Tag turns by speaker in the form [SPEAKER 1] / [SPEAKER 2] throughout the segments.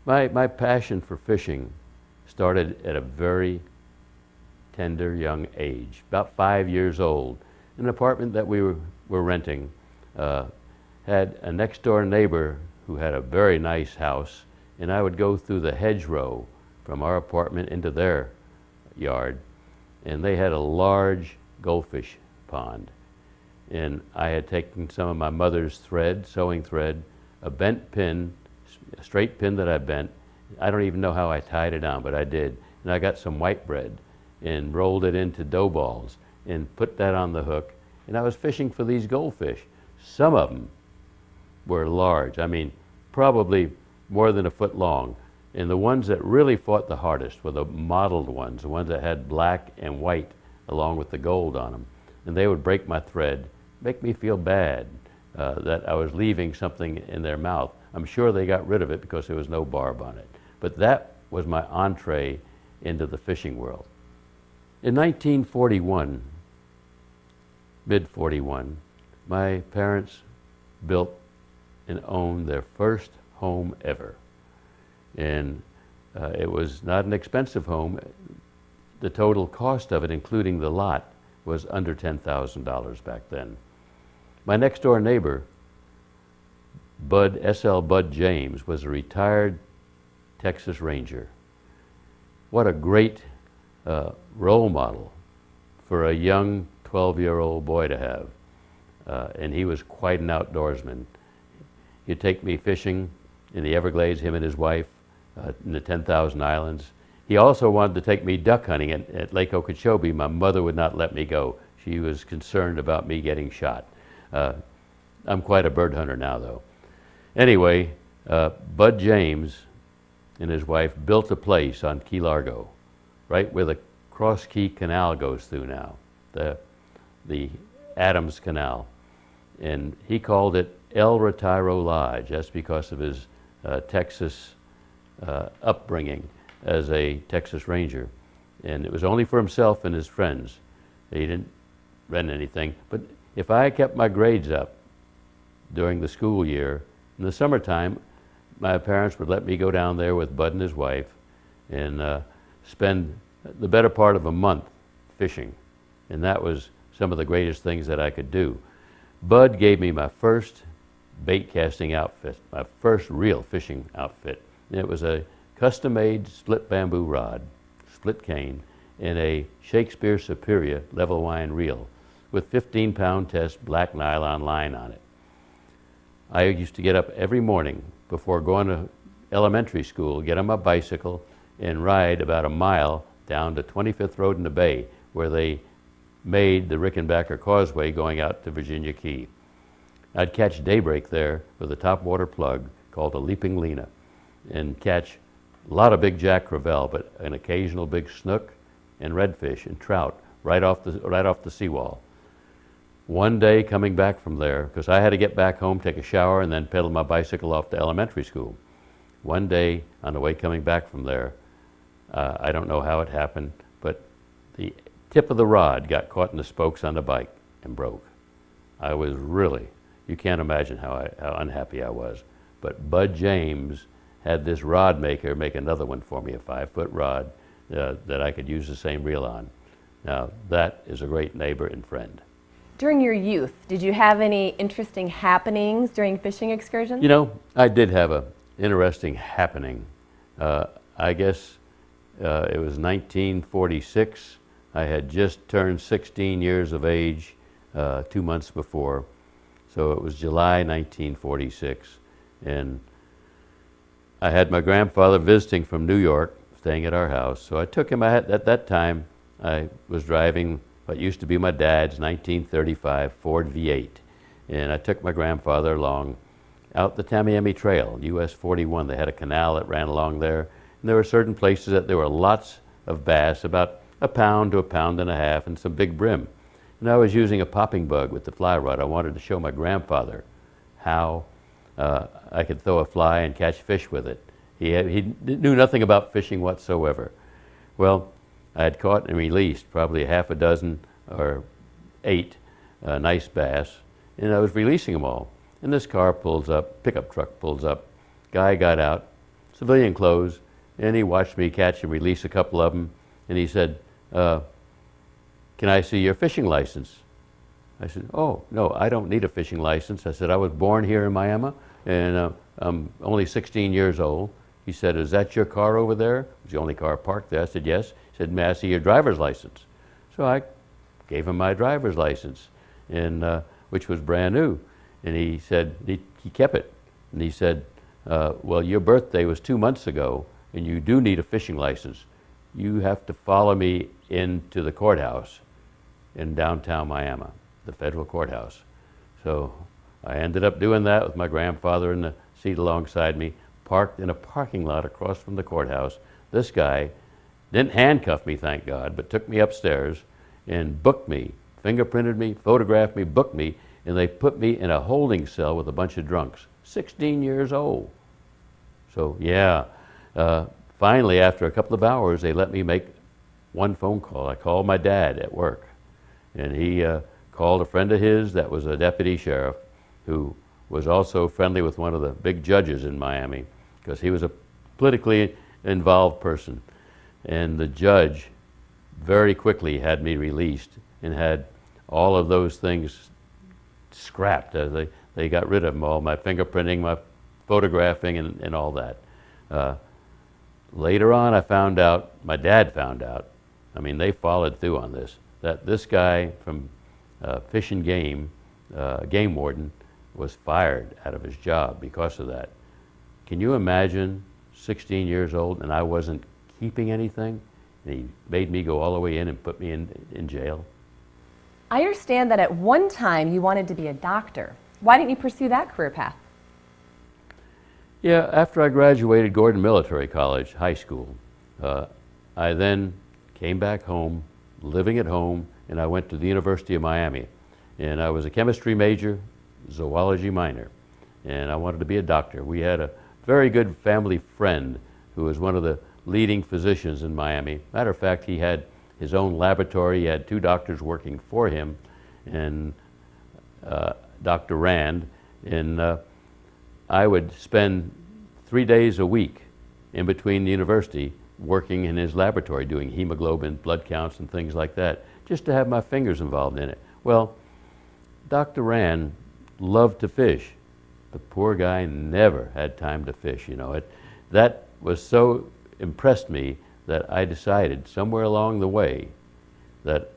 [SPEAKER 1] My passion for fishing started at a very tender young age, about 5 years old. An apartment that we were renting had a next door neighbor who had a very nice house, and I would go through the hedgerow from our apartment into their yard, and they had a large goldfish pond. And I had taken some of my mother's thread, sewing thread, a bent pin, a straight pin that I bent. I don't even know how I tied it on, but I did. And I got some white bread and rolled it into dough balls and put that on the hook. And I was fishing for these goldfish. Some of them were large. I mean, probably more than a foot long. And the ones that really fought the hardest were the mottled ones, the ones that had black and white along with the gold on them. And they would break my thread, make me feel bad that I was leaving something in their mouth. I'm sure they got rid of it because there was no barb on it. But that was my entree into the fishing world. In 1941, mid-41, my parents built and owned their first home ever. And it was not an expensive home. The total cost of it, including the lot, was under $10,000 back then. My next door neighbor, Bud James, was a retired Texas Ranger. What a great role model for a young 12-year-old boy to have. And he was quite an outdoorsman. He'd take me fishing in the Everglades, him and his wife, in the 10,000 Islands. He also wanted to take me duck hunting at Lake Okeechobee. My mother would not let me go. She was concerned about me getting shot. I'm quite a bird hunter now, though. Anyway, Bud James and his wife built a place on Key Largo, right where the Cross Key Canal goes through now, the Adams Canal. And he called it El Retiro Lodge. That's because of his Texas upbringing as a Texas Ranger. And it was only for himself and his friends. He didn't rent anything. But if I kept my grades up during the school year, in the summertime, my parents would let me go down there with Bud and his wife and spend the better part of a month fishing. And that was some of the greatest things that I could do. Bud gave me my first bait casting outfit, my first real fishing outfit. And it was a custom-made split bamboo rod, split cane, and a Shakespeare Superior level wind reel with 15-pound test black nylon line on it. I used to get up every morning before going to elementary school, get on my bicycle, and ride about a mile down to 25th Road in the Bay, where they made the Rickenbacker Causeway going out to Virginia Key. I'd catch daybreak there with a topwater plug called a Leaping Lena and catch a lot of big jack crevalle, but an occasional big snook and redfish and trout right off the seawall. One day coming back from there, because I had to get back home, take a shower, and then pedal my bicycle off to elementary school. One day on the way coming back from there, I don't know how it happened, but the tip of the rod got caught in the spokes on the bike and broke. I was really, you can't imagine how unhappy I was. But Bud James had this rod maker make another one for me, a 5-foot rod that I could use the same reel on. Now that is a great neighbor and friend.
[SPEAKER 2] During your youth, did you have any interesting happenings during fishing excursions?
[SPEAKER 1] You know, I did have an interesting happening. I guess it was 1946. I had just turned 16 years of age 2 months before. So it was July 1946. And I had my grandfather visiting from New York, staying at our house. So I took him, at that time, I was driving what used to be my dad's 1935 Ford V8. And I took my grandfather along out the Tamiami Trail, US 41. They had a canal that ran along there. And there were certain places that there were lots of bass, about a pound to a pound and a half, and some big brim. And I was using a popping bug with the fly rod. I wanted to show my grandfather how I could throw a fly and catch fish with it. He knew nothing about fishing whatsoever. Well, I had caught and released probably half a dozen or 8 nice bass, and I was releasing them all. And this car pulls up, pickup truck pulls up, guy got out, civilian clothes, and he watched me catch and release a couple of them, and he said, can I see your fishing license? I said, oh, no, I don't need a fishing license. I said, I was born here in Miami, and I'm only 16 years old. He said, is that your car over there? It was the only car parked there. I said, yes. He said, may I see your driver's license? So I gave him my driver's license, and which was brand new. And he said, he kept it. And he said, well, your birthday was 2 months ago, and you do need a fishing license. You have to follow me into the courthouse in downtown Miami, the federal courthouse. So I ended up doing that with my grandfather in the seat alongside me, parked in a parking lot across from the courthouse. This guy didn't handcuff me, thank God, but took me upstairs and booked me, fingerprinted me, photographed me, booked me, and they put me in a holding cell with a bunch of drunks, 16 years old. So yeah, finally after a couple of hours, they let me make one phone call. I called my dad at work, and he called a friend of his that was a deputy sheriff who was also friendly with one of the big judges in Miami, because he was a politically involved person. And the judge very quickly had me released and had all of those things scrapped. They got rid of them all, my fingerprinting, my photographing, and all that. Later on, I found out, my dad found out, I mean, they followed through on this, that this guy from Fish and Game, game warden, was fired out of his job because of that. Can you imagine 16 years old and I wasn't keeping anything? And he made me go all the way in and put me in jail.
[SPEAKER 2] I understand that at one time you wanted to be a doctor. Why didn't you pursue that career path?
[SPEAKER 1] Yeah, after I graduated Gordon Military College, high school, I then came back home, living at home, and I went to the University of Miami. And I was a chemistry major, zoology minor, and I wanted to be a doctor. We had a very good family friend who was one of the leading physicians in Miami. Matter of fact, he had his own laboratory. He had 2 doctors working for him, and Dr. Rand, and I would spend 3 days a week in between the university working in his laboratory, doing hemoglobin, blood counts, and things like that, just to have my fingers involved in it. Well, Dr. Rand loved to fish. The poor guy never had time to fish, you know. That was so impressed me that I decided somewhere along the way that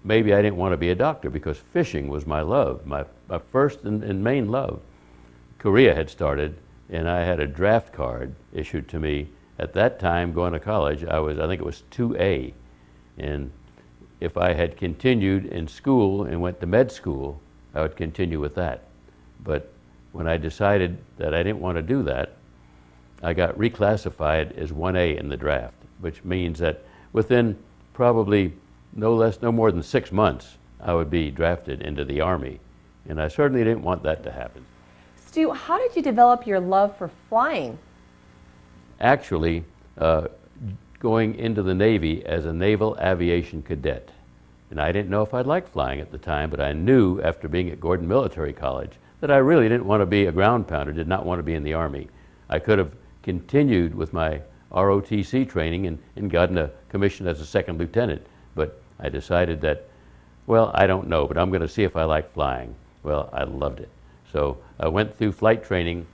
[SPEAKER 1] maybe I didn't want to be a doctor, because fishing was my love, my first and main love. Korea had started, and I had a draft card issued to me. At that time, going to college, I think it was 2A. And if I had continued in school and went to med school, I would continue with that. But when I decided that I didn't want to do that, I got reclassified as 1A in the draft, which means that within probably no more than 6 months, I would be drafted into the Army. And I certainly didn't want that to happen.
[SPEAKER 2] Stu, how did you develop your love for flying?
[SPEAKER 1] Actually, going into the Navy as a naval aviation cadet. And I didn't know if I'd like flying at the time, but I knew after being at Gordon Military College that I really didn't want to be a ground pounder, did not want to be in the Army. I could have continued with my ROTC training and gotten a commission as a second lieutenant, but I decided that, well, I don't know, but I'm going to see if I like flying. Well, I loved it. So I went through flight training.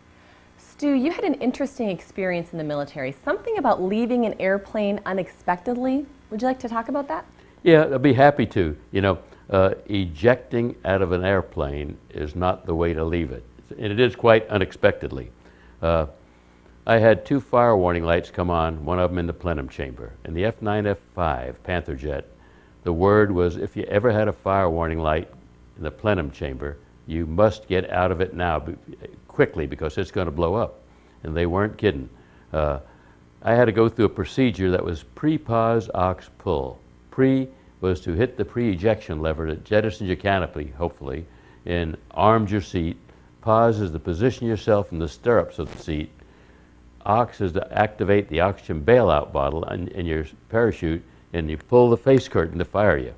[SPEAKER 2] Stu, you had an interesting experience in the military, something about leaving an airplane unexpectedly. Would you like to talk about that?
[SPEAKER 1] Yeah, I'd be happy to. You know, ejecting out of an airplane is not the way to leave it. And it is quite unexpectedly. I had 2 fire warning lights come on, one of them in the plenum chamber. In the F9, F5 Panther jet, the word was, if you ever had a fire warning light in the plenum chamber, you must get out of it now, quickly, because it's going to blow up. And they weren't kidding. I had to go through a procedure that was pre-pause, aux, pull. Pre was to hit the pre-ejection lever that jettisons your canopy, hopefully, and arms your seat. Pause is to position yourself in the stirrups of the seat. Aux is to activate the oxygen bailout bottle in your parachute, and you pull the face curtain to fire you.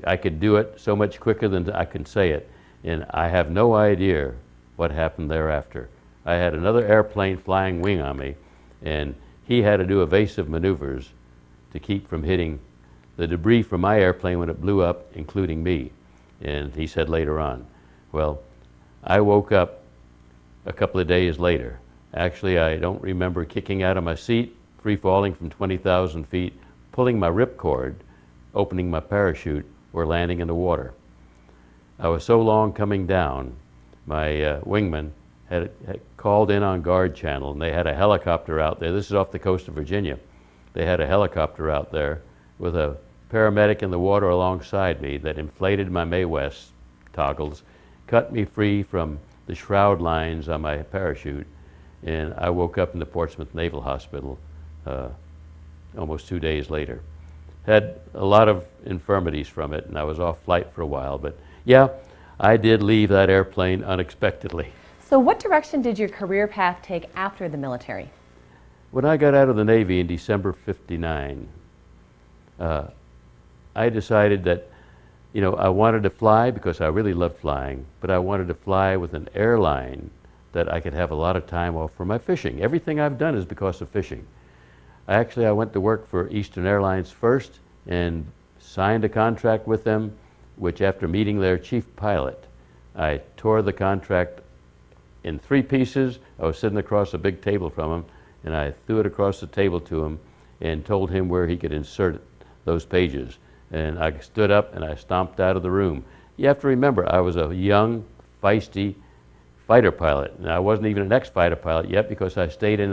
[SPEAKER 1] I could do it so much quicker than I can say it, and I have no idea what happened thereafter. I had another airplane flying wing on me, and he had to do evasive maneuvers to keep from hitting the debris from my airplane when it blew up, including me. And he said later on, well, I woke up a couple of days later. Actually, I don't remember kicking out of my seat, free falling from 20,000 feet, pulling my ripcord, opening my parachute, or landing in the water. I was so long coming down, my wingman had called in on guard channel, and they had a helicopter out there. This is off the coast of Virginia. They had a helicopter out there with a paramedic in the water alongside me that inflated my Mae West toggles, cut me free from the shroud lines on my parachute, and I woke up in the Portsmouth Naval Hospital almost 2 days later. Had a lot of infirmities from it, and I was off flight for a while, but yeah, I did leave that airplane unexpectedly.
[SPEAKER 2] So what direction did your career path take after the military?
[SPEAKER 1] When I got out of the Navy in December '59, I decided that, you know, I wanted to fly because I really loved flying, but I wanted to fly with an airline that I could have a lot of time off for my fishing. Everything I've done is because of fishing. I went to work for Eastern Airlines first and signed a contract with them, which after meeting their chief pilot, I tore the contract in 3 pieces. I was sitting across a big table from him, and I threw it across the table to him and told him where he could insert those pages. And I stood up and I stomped out of the room. You have to remember, I was a young, feisty fighter pilot, and I wasn't even an ex-fighter pilot yet because I stayed in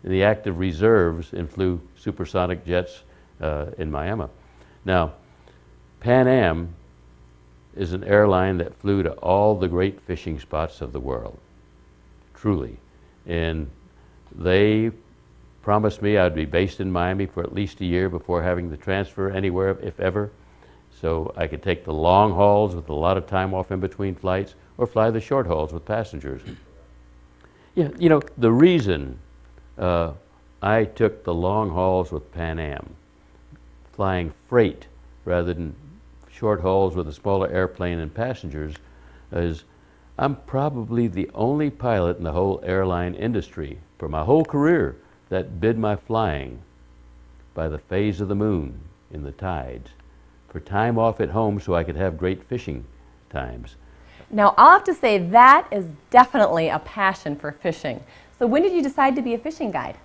[SPEAKER 1] the active reserves and flew supersonic jets in Miami. Now, Pan Am is an airline that flew to all the great fishing spots of the world, truly. And they promised me I'd be based in Miami for at least a year before having to transfer anywhere, if ever, so I could take the long hauls with a lot of time off in between flights or fly the short hauls with passengers. Yeah, you know, the reason I took the long hauls with Pan Am, flying freight rather than short hauls with a smaller airplane and passengers, is I'm probably the only pilot in the whole airline industry for my whole career that bid my flying by the phase of the moon in the tides for time off at home so I could have great fishing times.
[SPEAKER 2] Now, I'll have to say that is definitely a passion for fishing. So when did you decide to be a fishing guide?